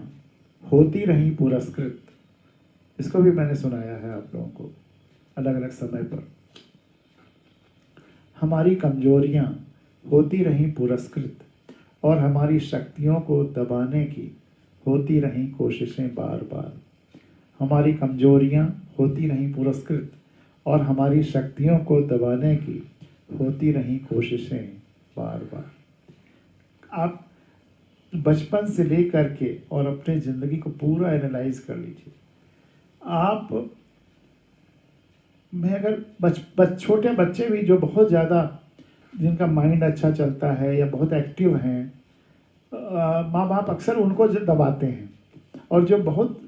होती रही पुरस्कृत, इसको भी मैंने सुनाया है आप लोगों को अलग अलग समय पर। हमारी कमजोरियां होती रही पुरस्कृत और हमारी शक्तियों को दबाने की होती रही कोशिशें बार बार। हमारी कमजोरियां होती रही पुरस्कृत और हमारी शक्तियों को दबाने की होती रही कोशिशें बार बार। आप बचपन से लेकर के और अपने जिंदगी को पूरा एनालाइज कर लीजिए। आप में अगर छोटे बच्चे भी जो बहुत ज़्यादा, जिनका माइंड अच्छा चलता है या बहुत एक्टिव हैं, माँ बाप अक्सर उनको दबाते हैं। और जो बहुत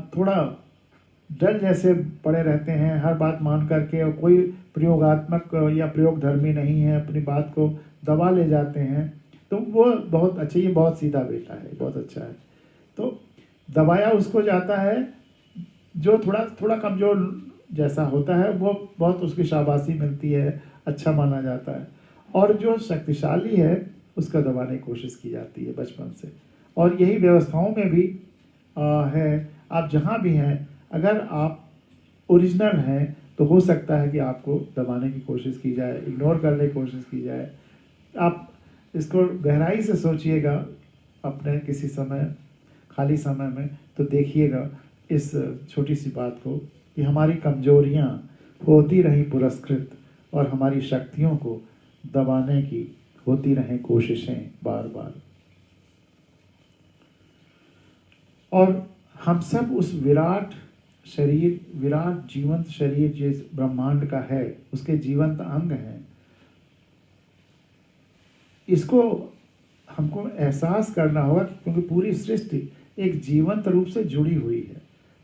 थोड़ा डर जैसे पड़े रहते हैं, हर बात मान करके, और कोई प्रयोगात्मक या प्रयोगधर्मी नहीं है, अपनी बात को दबा ले जाते हैं, तो वो बहुत अच्छे, ये बहुत सीधा बेटा है, बहुत अच्छा है, तो दबाया उसको जाता है। जो थोड़ा थोड़ा कमजोर जैसा होता है वो बहुत उसकी शाबाशी मिलती है, अच्छा माना जाता है। और जो शक्तिशाली है उसका दबाने की कोशिश की जाती है बचपन से। और यही व्यवस्थाओं में भी है। आप जहाँ भी हैं, अगर आप ओरिजिनल हैं तो हो सकता है कि आपको दबाने की कोशिश की जाए, इग्नोर करने की कोशिश की जाए। आप इसको गहराई से सोचिएगा अपने किसी समय, खाली समय में, तो देखिएगा इस छोटी सी बात को कि हमारी कमजोरियां होती रही पुरस्कृत और हमारी शक्तियों को दबाने की होती रहे कोशिशें बार बार। और हम सब उस विराट शरीर, विराट जीवंत शरीर जिस ब्रह्मांड का है, उसके जीवंत अंग हैं। इसको हमको एहसास करना होगा क्योंकि पूरी सृष्टि एक जीवंत रूप से जुड़ी हुई है।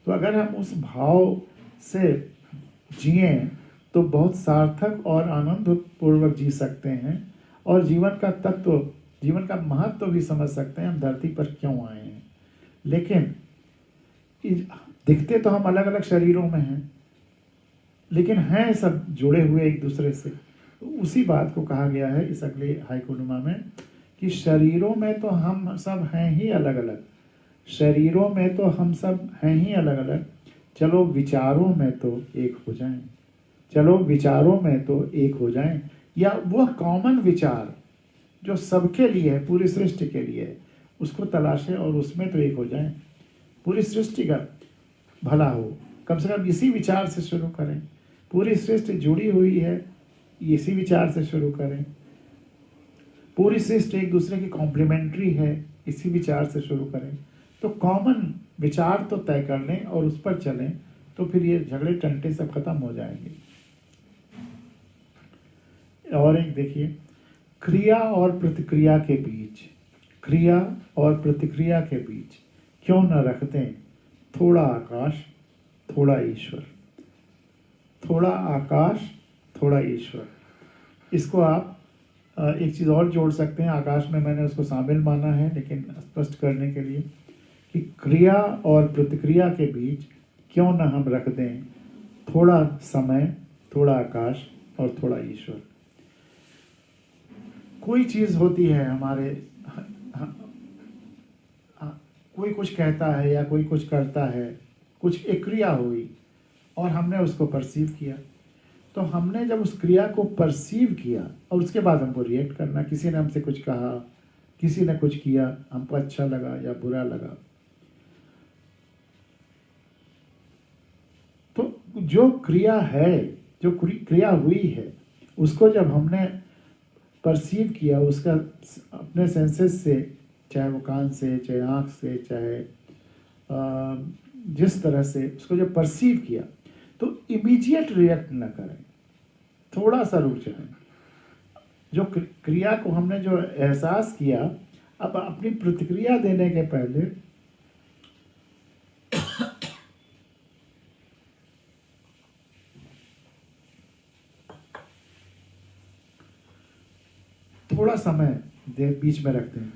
तो अगर हम उस भाव से जिए तो बहुत सार्थक और आनंद पूर्वक जी सकते हैं, और जीवन का तत्व, जीवन का महत्व भी समझ सकते हैं, हम धरती पर क्यों आए हैं। लेकिन दिखते तो हम अलग अलग शरीरों में हैं, लेकिन हैं सब जुड़े हुए एक दूसरे से। तो उसी बात को कहा गया है इस अगले हाइकूनुमा में कि शरीरों में तो हम सब हैं ही अलग अलग, शरीरों में तो हम सब हैं ही अलग अलग, चलो विचारों में तो एक हो जाएं, चलो विचारों में तो एक हो जाएं, या वह कॉमन विचार जो सबके लिए है, पूरी सृष्टि के लिए है, उसको तलाशें और उसमें तो एक हो जाएं, पूरी सृष्टि का भला हो। कम से कम इसी विचार से शुरू करें, पूरी सृष्टि जुड़ी हुई है, इसी विचार से शुरू करें, पूरी सृष्टि एक दूसरे की कॉम्प्लीमेंट्री है, इसी विचार से शुरू करें। तो कॉमन विचार तो तय कर लें और उस पर चलें, तो फिर ये झगड़े टंटे सब खत्म हो जाएंगे। और एक देखिए, क्रिया और प्रतिक्रिया के बीच, क्रिया और प्रतिक्रिया के बीच क्यों न रखते हैं थोड़ा आकाश थोड़ा ईश्वर, थोड़ा आकाश थोड़ा ईश्वर। इसको आप एक चीज़ और जोड़ सकते हैं, आकाश में मैंने उसको शामिल माना है, लेकिन स्पष्ट करने के लिए कि क्रिया और प्रतिक्रिया के बीच क्यों न हम रख दें थोड़ा समय, थोड़ा आकाश और थोड़ा ईश्वर। कोई चीज़ होती है हमारे, कोई कुछ कहता है या कोई कुछ करता है, कुछ एक क्रिया हुई और हमने उसको परसीव किया, तो हमने जब उस क्रिया को परसीव किया और उसके बाद हमको रिएक्ट करना, किसी ने हमसे कुछ कहा, किसी ने कुछ किया, हमको अच्छा लगा या बुरा लगा, तो जो क्रिया है, जो क्रिया हुई है, उसको जब हमने परसीव किया, उसका अपने सेंसेस से, चाहे वो कान से, चाहे आँख से, चाहे जिस तरह से उसको जब परसीव किया, तो इमीडिएट रिएक्ट न करें, थोड़ा सा रुक जाएं। जो क्रिया को हमने जो एहसास किया, अब अपनी प्रतिक्रिया देने के पहले थोड़ा समय दे, बीच में रख दें,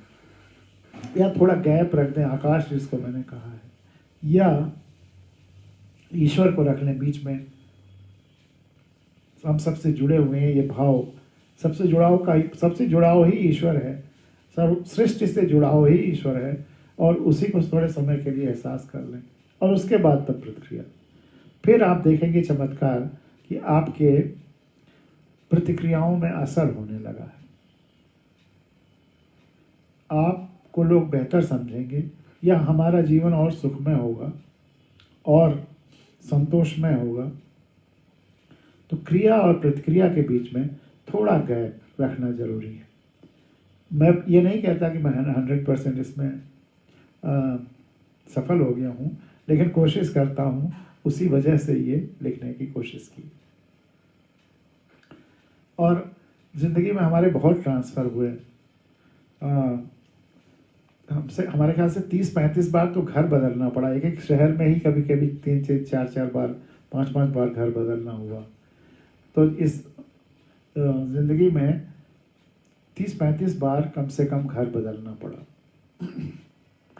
या थोड़ा गैप रख दें, आकाश जिसको मैंने कहा है, या ईश्वर को रख लें बीच में। हम सबसे जुड़े हुए हैं, ये भाव सबसे जुड़ाव ही ईश्वर है, सब सृष्टि से जुड़ाव ही ईश्वर है, और उसी को थोड़े समय के लिए एहसास कर लें और उसके बाद तब प्रतिक्रिया। फिर आप देखेंगे चमत्कार कि आपके प्रतिक्रियाओं में असर होने लगा है, आपको लोग बेहतर समझेंगे, या हमारा जीवन और सुखमय होगा और संतोषमय होगा। तो क्रिया और प्रतिक्रिया के बीच में थोड़ा गैप रखना जरूरी है। मैं ये नहीं कहता कि मैं 100% इसमें सफल हो गया हूँ, लेकिन कोशिश करता हूँ, उसी वजह से ये लिखने की कोशिश की। और ज़िंदगी में हमारे बहुत ट्रांसफ़र हुए, हमसे हमारे ख्याल से 30-35 बार तो घर बदलना पड़ा, एक एक शहर में ही कभी कभी 3-3, 4-4 बार, 5-5 बार घर बदलना हुआ। तो इस ज़िंदगी में 30-35 बार कम से कम घर बदलना पड़ा।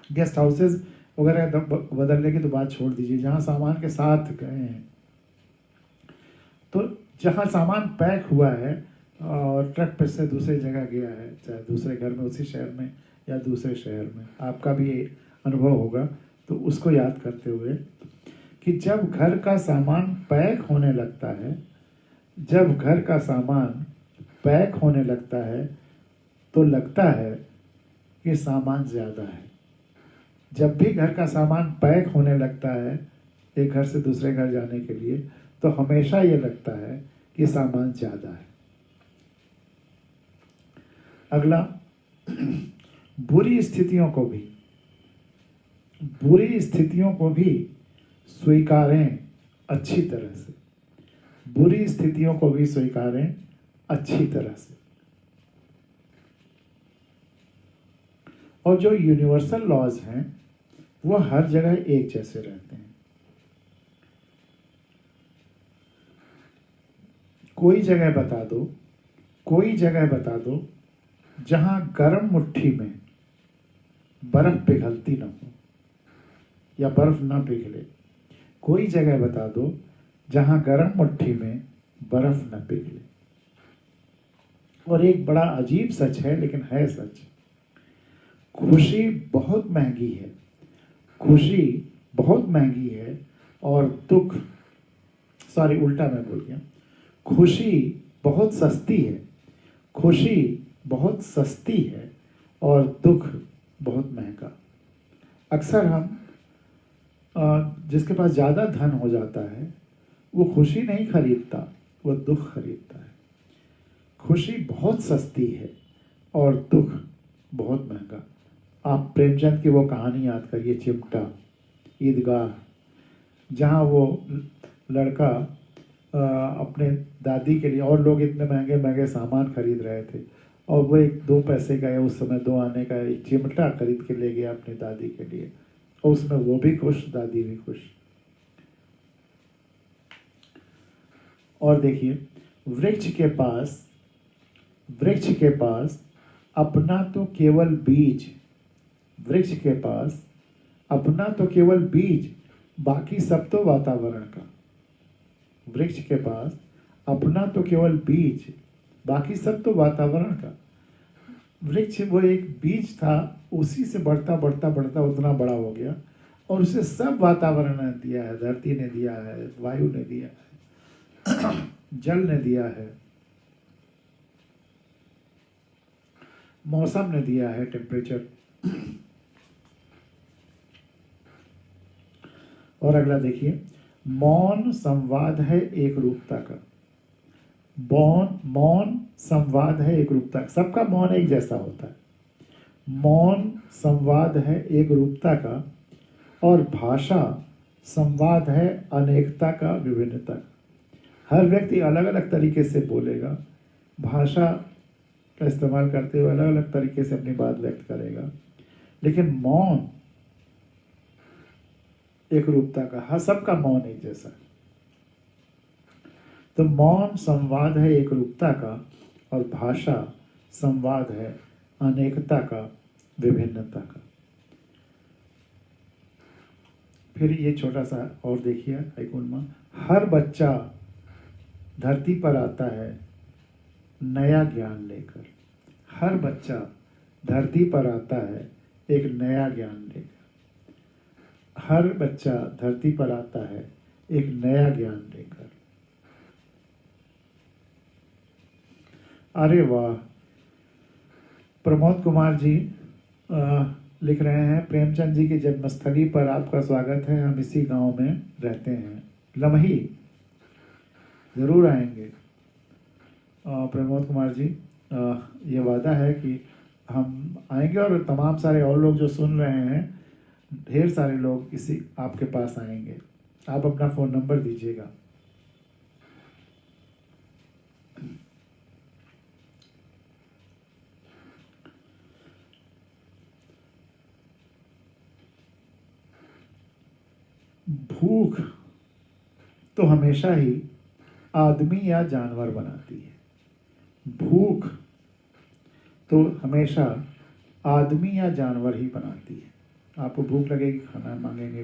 गेस्ट हाउसेस वगैरह बदलने की तो बात छोड़ दीजिए, जहाँ सामान के साथ गए हैं, तो जहाँ सामान पैक हुआ है और ट्रक पे से दूसरी जगह गया है, चाहे दूसरे घर में, उसी शहर में या दूसरे शहर में, आपका भी अनुभव होगा, तो उसको याद करते हुए कि जब घर का सामान पैक होने लगता है, जब घर का सामान पैक होने लगता है, तो लगता है कि सामान ज़्यादा है। जब भी घर का सामान पैक होने लगता है एक घर से दूसरे घर जाने के लिए, तो हमेशा ये लगता है कि सामान ज़्यादा है। अगला, बुरी स्थितियों को भी स्वीकारें अच्छी तरह से, बुरी स्थितियों को भी स्वीकारें अच्छी तरह से। और जो यूनिवर्सल लॉज हैं वो हर जगह एक जैसे रहते हैं। कोई जगह बता दो जहां गर्म मुट्ठी में बर्फ पिघलती न हो या बर्फ ना पिघले। कोई जगह बता दो जहां गर्म मुट्ठी में बर्फ न पिघले। और एक बड़ा अजीब सच है, लेकिन है सच, खुशी बहुत महंगी है, खुशी बहुत महंगी है और दुख, सॉरी उल्टा मैं बोल गया, खुशी बहुत सस्ती है, खुशी बहुत सस्ती है और दुख बहुत महंगा। अक्सर हम जिसके पास ज़्यादा धन हो जाता है वो खुशी नहीं खरीदता, वो दुख खरीदता है। खुशी बहुत सस्ती है और दुख बहुत महंगा। आप प्रेमचंद की वो कहानी याद करिए, चिमटा, ईदगाह, जहाँ वो लड़का अपने दादी के लिए, और लोग इतने महंगे महंगे सामान खरीद रहे थे और वो एक 2 पैसे का या उस समय 2 आने का एक चिमटा खरीद के ले गया अपनी दादी के लिए, और उसमें वो भी खुश, दादी भी खुश। और देखिए, वृक्ष के पास अपना तो केवल बीज, वृक्ष के पास अपना तो केवल बीज, बाकी सब तो वातावरण का। वृक्ष के पास अपना तो केवल बीज, बाकी सब तो वातावरण का। वृक्ष वो एक बीज था, उसी से बढ़ता बढ़ता बढ़ता उतना बड़ा हो गया और उसे सब वातावरण ने दिया है। धरती ने दिया है, वायु ने दिया है, जल ने दिया है, मौसम ने दिया है, टेम्परेचर। और अगला देखिए, मौन संवाद है एक रूपता का। मौन संवाद है एक रूपता का। सबका मौन एक जैसा होता है। मौन संवाद है एक रूपता का और भाषा संवाद है अनेकता का, विभिन्नता का। हर व्यक्ति अलग अलग तरीके से बोलेगा, भाषा का इस्तेमाल करते हुए अलग अलग तरीके से अपनी बात व्यक्त करेगा, लेकिन मौन एक रूपता का। हर सबका मौन एक जैसा है। तो मौन संवाद है एक रूपता का और भाषा संवाद है अनेकता का, विभिन्नता का। फिर ये छोटा सा और देखिए हाइकुनमा, हर बच्चा धरती पर आता है नया ज्ञान लेकर। हर बच्चा धरती पर आता है एक नया ज्ञान लेकर। हर बच्चा धरती पर आता है एक नया ज्ञान लेकर। अरे वाह, प्रमोद कुमार जी लिख रहे हैं, प्रेमचंद जी की जन्मस्थली पर आपका स्वागत है, हम इसी गांव में रहते हैं, लम्ही, ज़रूर आएंगे। प्रमोद कुमार जी, ये वादा है कि हम आएंगे और तमाम सारे और लोग जो सुन रहे हैं, ढेर सारे लोग इसी आपके पास आएंगे। आप अपना फ़ोन नंबर दीजिएगा। भूख तो हमेशा ही आदमी या जानवर बनाती है। भूख तो हमेशा आदमी या जानवर ही बनाती है। आपको भूख लगेगी, खाना मांगेंगे,